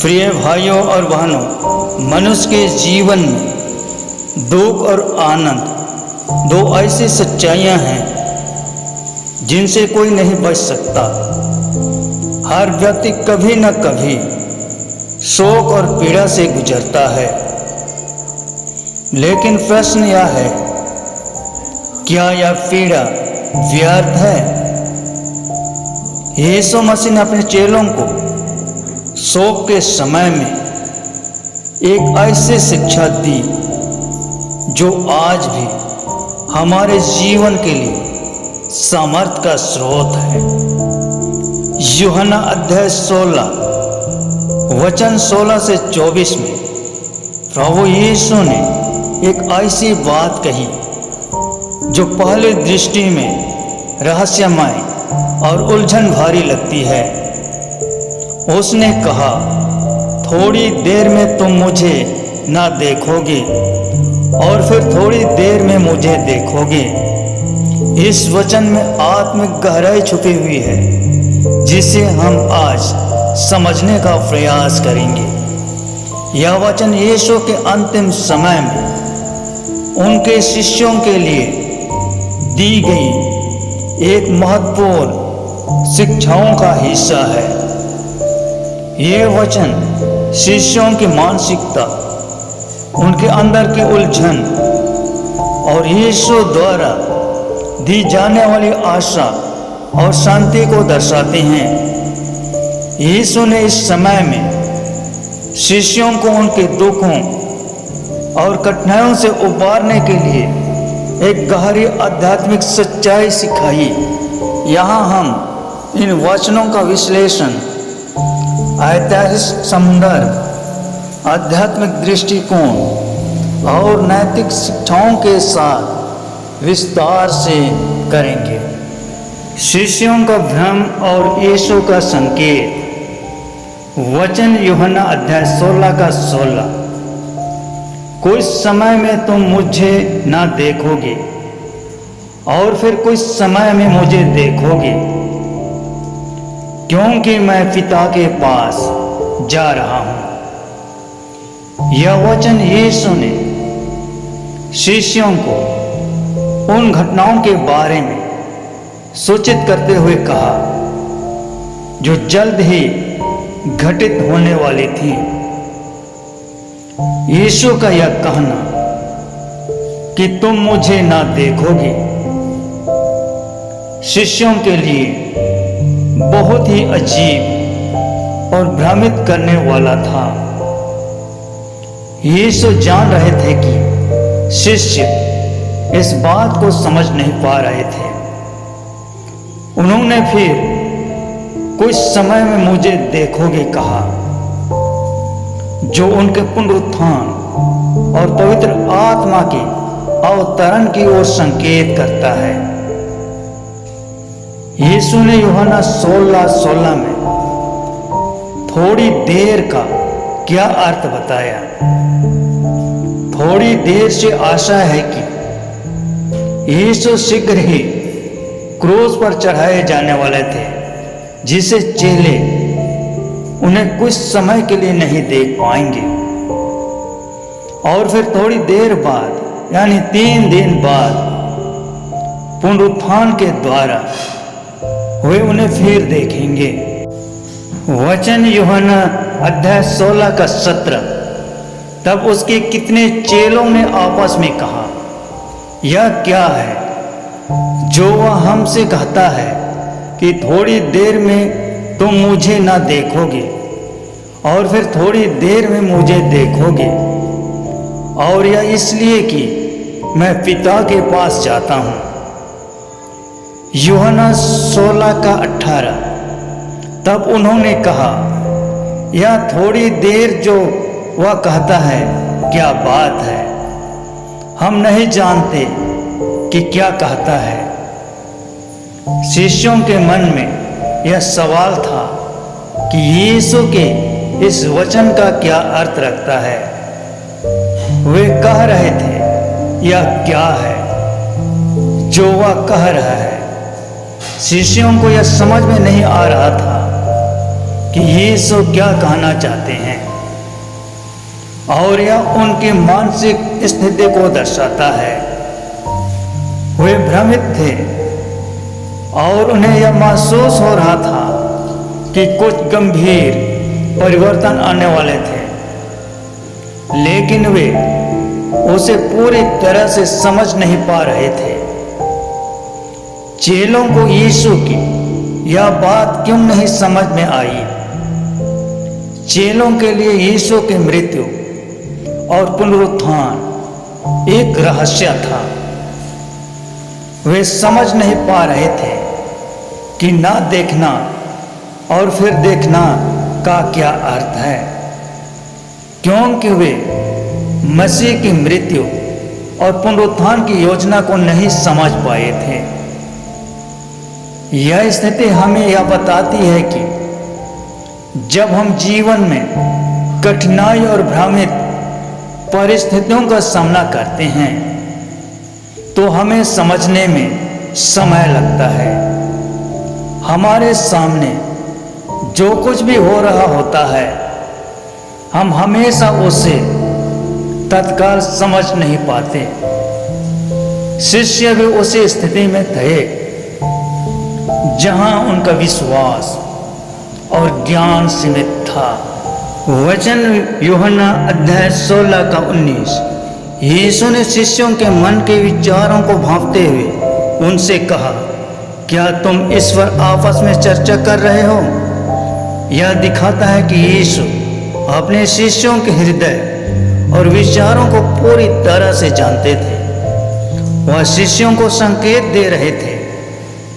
प्रिय भाइयों और बहनों, मनुष्य के जीवन में दुख और आनंद दो ऐसी सच्चाइयां हैं जिनसे कोई नहीं बच सकता। हर व्यक्ति कभी न कभी शोक और पीड़ा से गुजरता है, लेकिन प्रश्न यह है, क्या यह पीड़ा व्यर्थ है? यीशु मसीह ने अपने चेलों को शोक के समय में एक ऐसी शिक्षा दी जो आज भी हमारे जीवन के लिए सामर्थ का स्रोत है। यूहन्ना अध्याय 16 वचन 16 से 24 में प्रभु यीशु ने एक ऐसी बात कही जो पहली दृष्टि में रहस्यमय और उलझन भरी लगती है। उसने कहा, थोड़ी देर में तुम मुझे ना देखोगे और फिर थोड़ी देर में मुझे देखोगे। इस वचन में आत्मिक गहराई छुपी हुई है जिसे हम आज समझने का प्रयास करेंगे। यह वचन यीशु के अंतिम समय में उनके शिष्यों के लिए दी गई एक महत्वपूर्ण शिक्षाओं का हिस्सा है। ये वचन शिष्यों की मानसिकता, उनके अंदर की उलझन और यीशु द्वारा दी जाने वाली आशा और शांति को दर्शाते हैं। यीशु ने इस समय में शिष्यों को उनके दुखों और कठिनाइयों से उबारने के लिए एक गहरी आध्यात्मिक सच्चाई सिखाई। यहाँ हम इन वचनों का विश्लेषण ऐतिहासिक संदर्भ, आध्यात्मिक दृष्टिकोण और नैतिक शिक्षाओं के साथ विस्तार से करेंगे। शिष्यों का भ्रम और यीशु का संकेत। वचन यूहन्ना अध्याय 16 का 16, कुछ समय में तुम मुझे ना देखोगे और फिर कुछ समय में मुझे देखोगे, क्योंकि मैं पिता के पास जा रहा हूं। यह वचन यीशु ने शिष्यों को उन घटनाओं के बारे में सूचित करते हुए कहा जो जल्द ही घटित होने वाली थी। यीशु का यह कहना कि तुम मुझे ना देखोगे शिष्यों के लिए बहुत ही अजीब और भ्रमित करने वाला था। यीशु जान रहे थे कि शिष्य इस बात को समझ नहीं पा रहे थे। उन्होंने फिर कुछ समय में मुझे देखोगे कहा, जो उनके पुनरुत्थान और पवित्र आत्मा के अवतरण की ओर संकेत करता है। यीशु ने यूहन्ना 16:16 में थोड़ी देर का क्या अर्थ बताया। थोड़ी देर से आशा है कि यीशु शीघ्र ही क्रूस पर चढ़ाए जाने वाले थे, जिसे चेले उन्हें कुछ समय के लिए नहीं देख पाएंगे। और फिर थोड़ी देर बाद यानी 3 दिन बाद पुनरुत्थान के द्वारा वे उन्हें फिर देखेंगे। वचन यूहन्ना अध्याय 16 का 17, तब उसके कितने चेलों ने आपस में कहा, यह क्या है जो वह हमसे कहता है कि थोड़ी देर में तुम मुझे ना देखोगे और फिर थोड़ी देर में मुझे देखोगे, और यह इसलिए कि मैं पिता के पास जाता हूं। यूहन्ना 16 का 18, तब उन्होंने कहा, यह थोड़ी देर जो वह कहता है क्या बात है? हम नहीं जानते कि क्या कहता है। शिष्यों के मन में यह सवाल था कि यीशु के इस वचन का क्या अर्थ रखता है। वे कह रहे थे, यह क्या है जो वह कह रहा है। शिष्यों को यह समझ में नहीं आ रहा था कि यीशु क्या कहना चाहते हैं, और यह उनकी मानसिक स्थिति को दर्शाता है। वे भ्रमित थे और उन्हें यह महसूस हो रहा था कि कुछ गंभीर परिवर्तन आने वाले थे, लेकिन वे उसे पूरी तरह से समझ नहीं पा रहे थे। चेलों को यीशु की यह बात क्यों नहीं समझ में आई? चेलों के लिए यीशु की मृत्यु और पुनरुत्थान एक रहस्य था। वे समझ नहीं पा रहे थे कि ना देखना और फिर देखना का क्या अर्थ है, क्योंकि वे मसीह की मृत्यु और पुनरुत्थान की योजना को नहीं समझ पाए थे। यह स्थिति हमें यह बताती है कि जब हम जीवन में कठिनाई और भ्रमित परिस्थितियों का सामना करते हैं तो हमें समझने में समय लगता है। हमारे सामने जो कुछ भी हो रहा होता है, हम हमेशा उसे तत्काल समझ नहीं पाते। शिष्य भी उसी स्थिति में थे जहां उनका विश्वास और ज्ञान सीमित था। वचन यूहन्ना अध्याय 16 का 19। यीशु ने शिष्यों के मन के विचारों को भांपते हुए उनसे कहा, क्या तुम इस पर आपस में चर्चा कर रहे हो? यह दिखाता है कि यीशु अपने शिष्यों के हृदय और विचारों को पूरी तरह से जानते थे। वह शिष्यों को संकेत दे रहे थे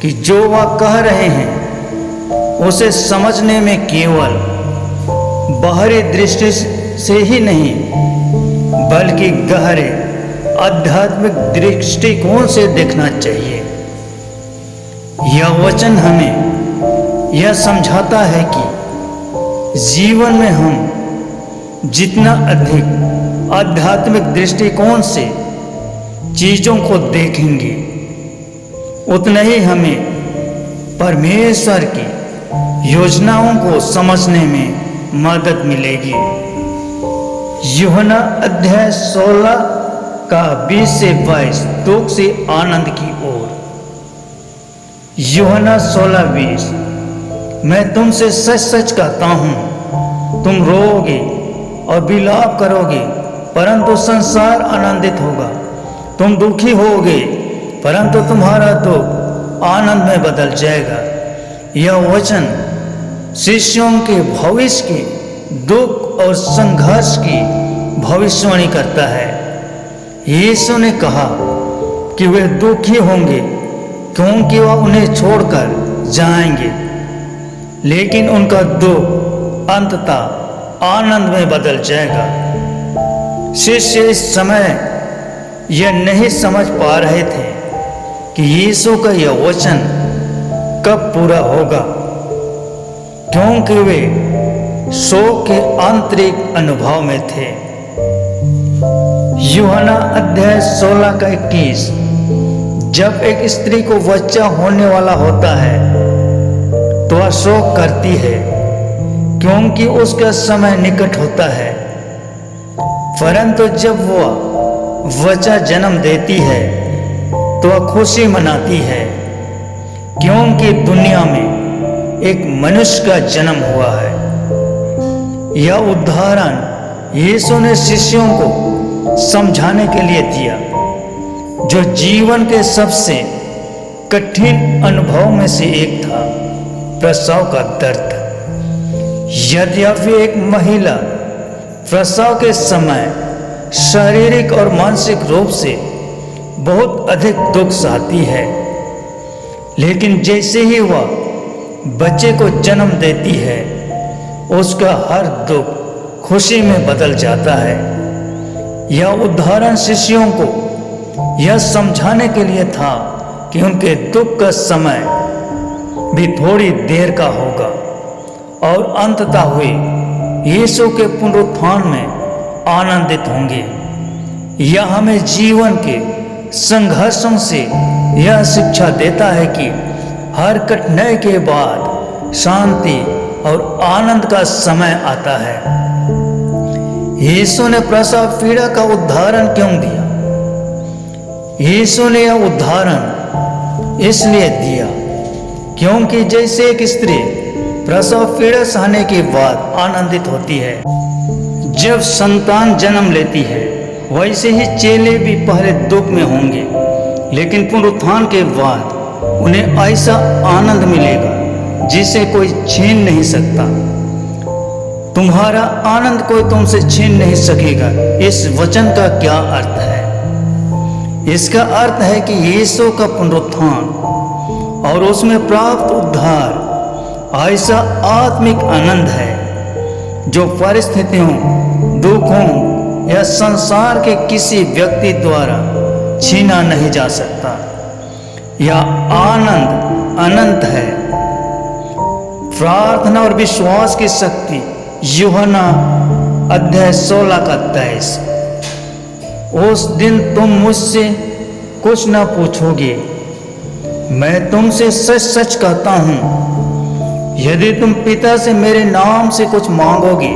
कि जो वह कह रहे हैं उसे समझने में केवल बाहरी दृष्टि से ही नहीं बल्कि गहरे आध्यात्मिक दृष्टिकोण से देखना चाहिए। यह वचन हमें यह समझाता है कि जीवन में हम जितना अधिक आध्यात्मिक दृष्टिकोण से चीजों को देखेंगे उतना ही हमें परमेश्वर की योजनाओं को समझने में मदद मिलेगी। यूहन्ना अध्याय 16 का 20 से 22 दुख से आनंद की ओर। यूहन्ना 16:20। मैं तुमसे सच सच कहता हूं, तुम रोओगे और विलाप करोगे परंतु संसार आनंदित होगा। तुम दुखी होगे परंतु तुम्हारा दुख आनंद में बदल जाएगा। यह वचन शिष्यों के भविष्य के दुख और संघर्ष की भविष्यवाणी करता है। यीशु ने कहा कि वे दुखी होंगे क्योंकि वह उन्हें छोड़कर जाएंगे, लेकिन उनका दुख अंततः आनंद में बदल जाएगा। शिष्य इस समय यह नहीं समझ पा रहे थे कि यीशु का यह वचन कब पूरा होगा, क्योंकि वे शोक के आंतरिक अनुभव में थे। यूहन्ना अध्याय 16 का 21। जब एक स्त्री को बच्चा होने वाला होता है तो वह शोक करती है क्योंकि उसका समय निकट होता है, परंतु जब वह बच्चा जन्म देती है तो वह खुशी मनाती है क्योंकि दुनिया में एक मनुष्य का जन्म हुआ है। यह उदाहरण यीशु ने शिष्यों को समझाने के लिए दिया, जो जीवन के सबसे कठिन अनुभव में से एक था, प्रसव का दर्द। यद्यपि एक महिला प्रसव के समय शारीरिक और मानसिक रूप से बहुत अधिक दुख सहती है, लेकिन जैसे ही वह बच्चे को जन्म देती है उसका हर दुख खुशी में बदल जाता है। यह उदाहरण शिष्यों को यह समझाने के लिए था कि उनके दुख का समय भी थोड़ी देर का होगा और अंततः हुए यीशु के पुनरुत्थान में आनंदित होंगे। यह हमें जीवन के संघर्षों से यह शिक्षा देता है कि हर कठिनाई के बाद शांति और आनंद का समय आता है। यीशु ने प्रसव पीड़ा का उदाहरण क्यों दिया? यीशु ने यह उदाहरण इसलिए दिया क्योंकि जैसे एक स्त्री प्रसव पीड़ा सहने के बाद आनंदित होती है जब संतान जन्म लेती है, वैसे ही चेले भी पहले दुख में होंगे, लेकिन पुनरुत्थान के बाद उन्हें ऐसा आनंद मिलेगा जिसे कोई छीन नहीं सकता। तुम्हारा आनंद कोई तुमसे छीन नहीं सकेगा। इस वचन का क्या अर्थ है? इसका अर्थ है कि यीशु का पुनरुत्थान और उसमें प्राप्त उद्धार ऐसा आत्मिक आनंद है जो परिस्थितियों, दुखों या संसार के किसी व्यक्ति द्वारा छीना नहीं जा सकता। यह आनंद अनंत है। प्रार्थना और विश्वास की शक्ति, यूहन्ना अध्याय 16 का 23। उस दिन तुम मुझसे कुछ न पूछोगे, मैं तुमसे सच सच कहता हूं, यदि तुम पिता से मेरे नाम से कुछ मांगोगे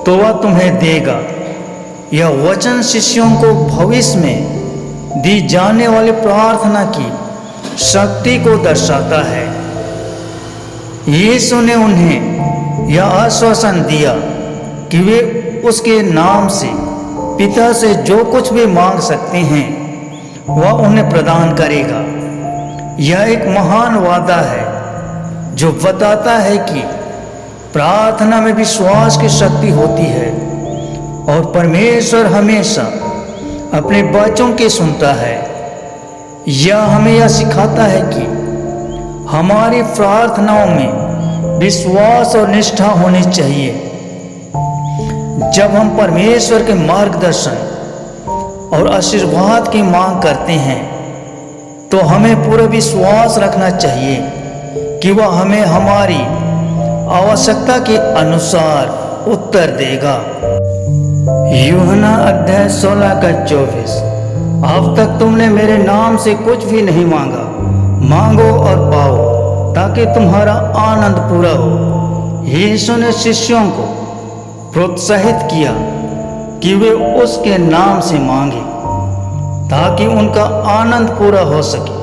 तो वह तुम्हें देगा। यह वचन शिष्यों को भविष्य में दी जाने वाली प्रार्थना की शक्ति को दर्शाता है। यीशु ने उन्हें यह आश्वासन दिया कि वे उसके नाम से पिता से जो कुछ भी मांग सकते हैं वह उन्हें प्रदान करेगा। यह एक महान वादा है जो बताता है कि प्रार्थना में विश्वास की शक्ति होती है और परमेश्वर हमेशा अपने बच्चों की सुनता है। यह हमें यह सिखाता है कि हमारी प्रार्थनाओं में विश्वास और निष्ठा होनी चाहिए। जब हम परमेश्वर के मार्गदर्शन और आशीर्वाद की मांग करते हैं तो हमें पूरा विश्वास रखना चाहिए कि वह हमें हमारी आवश्यकता के अनुसार उत्तर देगा। यूहन्ना अध्याय 16 का 24। अब तक तुमने मेरे नाम से कुछ भी नहीं मांगा, मांगो और पाओ ताकि तुम्हारा आनंद पूरा हो। यीशु ने शिष्यों को प्रोत्साहित किया कि वे उसके नाम से मांगे ताकि उनका आनंद पूरा हो सके।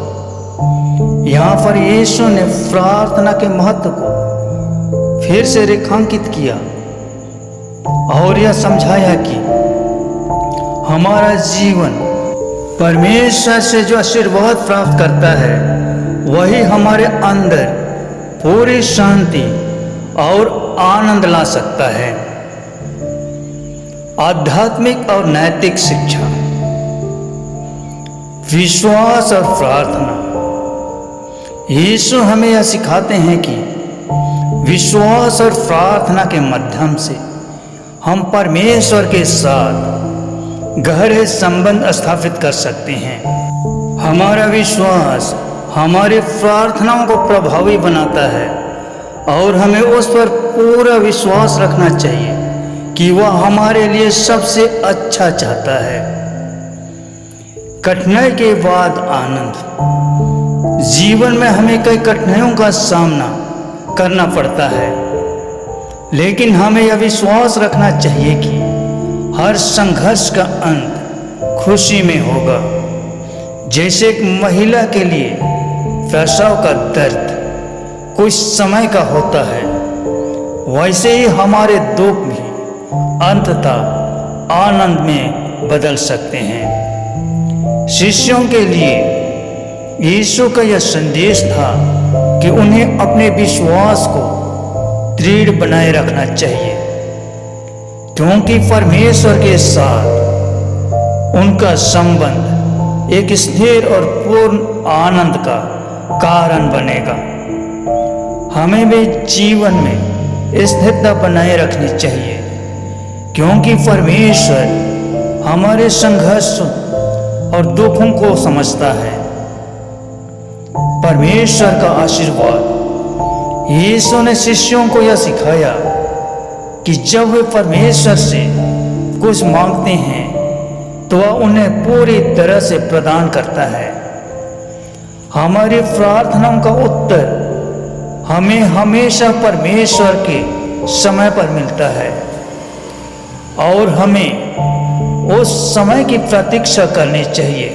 यहाँ पर यीशु ने प्रार्थना के महत्व को फिर से रेखांकित किया और यह समझाया कि हमारा जीवन परमेश्वर से जो आशीर्वाद प्राप्त करता है वही हमारे अंदर पूरी शांति और आनंद ला सकता है। आध्यात्मिक और नैतिक शिक्षा, विश्वास और प्रार्थना। यीशु हमें यह सिखाते हैं कि विश्वास और प्रार्थना के माध्यम से हम परमेश्वर के साथ गहरे संबंध स्थापित कर सकते हैं। हमारा विश्वास हमारी प्रार्थनाओं को प्रभावी बनाता है और हमें उस पर पूरा विश्वास रखना चाहिए कि वह हमारे लिए सबसे अच्छा चाहता है। कठिनाई के बाद आनंद। जीवन में हमें कई कठिनाइयों का सामना करना पड़ता है, लेकिन हमें यह विश्वास रखना चाहिए कि हर संघर्ष का अंत खुशी में होगा। जैसे एक महिला के लिए प्रसव का दर्द कुछ समय का होता है, वैसे ही हमारे दुख भी अंततः आनंद में बदल सकते हैं। शिष्यों के लिए यीशु का यह संदेश था कि उन्हें अपने विश्वास को दृढ़ बनाए रखना चाहिए, क्योंकि परमेश्वर के साथ उनका संबंध एक स्थिर और पूर्ण आनंद का कारण बनेगा। हमें भी जीवन में स्थिरता बनाए रखनी चाहिए, क्योंकि परमेश्वर हमारे संघर्ष और दुखों को समझता है। परमेश्वर का आशीर्वाद। यीशु ने शिष्यों को यह सिखाया कि जब वे परमेश्वर से कुछ मांगते हैं तो वह उन्हें पूरी तरह से प्रदान करता है। हमारी प्रार्थनाओं का उत्तर हमें हमेशा परमेश्वर के समय पर मिलता है और हमें उस समय की प्रतीक्षा करनी चाहिए।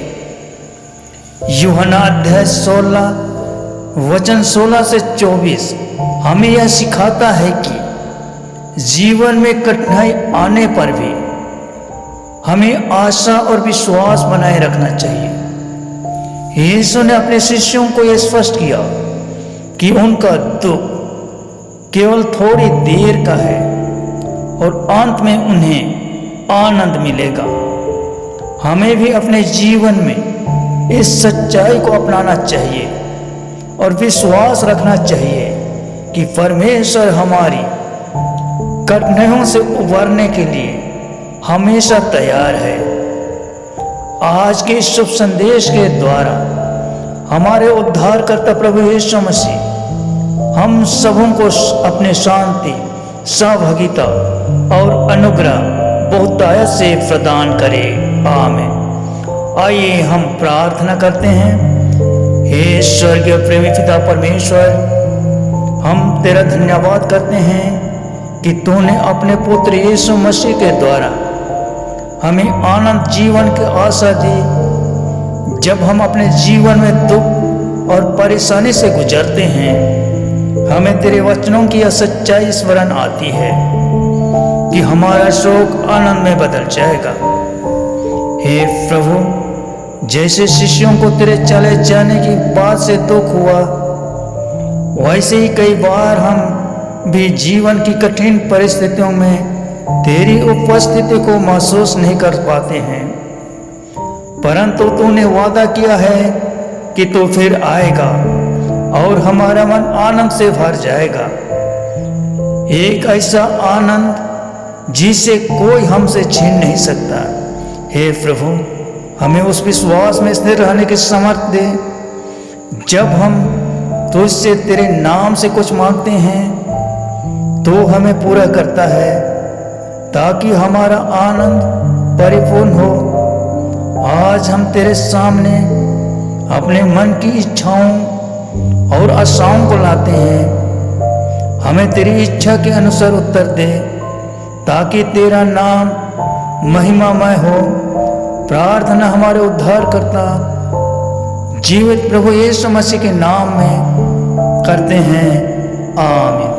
यूहन्ना अध्याय 16 वचन 16 से 24 हमें यह सिखाता है कि जीवन में कठिनाई आने पर भी हमें आशा और विश्वास बनाए रखना चाहिए। यीशु ने अपने शिष्यों को यह स्पष्ट किया कि उनका दुख केवल थोड़ी देर का है और अंत में उन्हें आनंद मिलेगा। हमें भी अपने जीवन में इस सच्चाई को अपनाना चाहिए और विश्वास रखना चाहिए कि परमेश्वर हमारी कठिनाइयों से उबरने के लिए हमेशा तैयार है। आज के शुभ संदेश के द्वारा हमारे उद्धारकर्ता प्रभु यीशु मसीह हम सबों को अपने शांति, सहभागिता और अनुग्रह बहुतायत से प्रदान करे। आमीन। आइए हम प्रार्थना करते हैं। हे स्वर्गीय प्रेमी पिता परमेश्वर, हम तेरा धन्यवाद करते हैं कि तूने अपने पुत्र यीशु मसीह के द्वारा हमें आनंद जीवन की आशा दी। जब हम अपने जीवन में दुख और परेशानी से गुजरते हैं, हमें तेरे वचनों की यह सच्चाई स्मरण आती है कि हमारा शोक आनंद में बदल जाएगा। हे प्रभु, जैसे शिष्यों को तेरे चले जाने की बात से दुख हुआ, वैसे ही कई बार हम भी जीवन की कठिन परिस्थितियों में तेरी उपस्थिति को महसूस नहीं कर पाते हैं, परंतु तूने वादा किया है कि तू फिर आएगा और हमारा मन आनंद से भर जाएगा। एक ऐसा आनंद जिसे कोई हमसे छीन नहीं सकता। हे प्रभु, हमें उस विश्वास में स्थिर रहने की समर्थ दे। जब हम तुझसे तेरे नाम से कुछ मांगते हैं तो हमें पूरा करता है, ताकि हमारा आनंद परिपूर्ण हो। आज हम तेरे सामने अपने मन की इच्छाओं और आशाओं को लाते हैं। हमें तेरी इच्छा के अनुसार उत्तर दे, ताकि तेरा नाम महिमामय हो। प्रार्थना हमारे उद्धारकर्ता जीवित प्रभु यीशु मसीह के नाम में करते हैं। आमीन।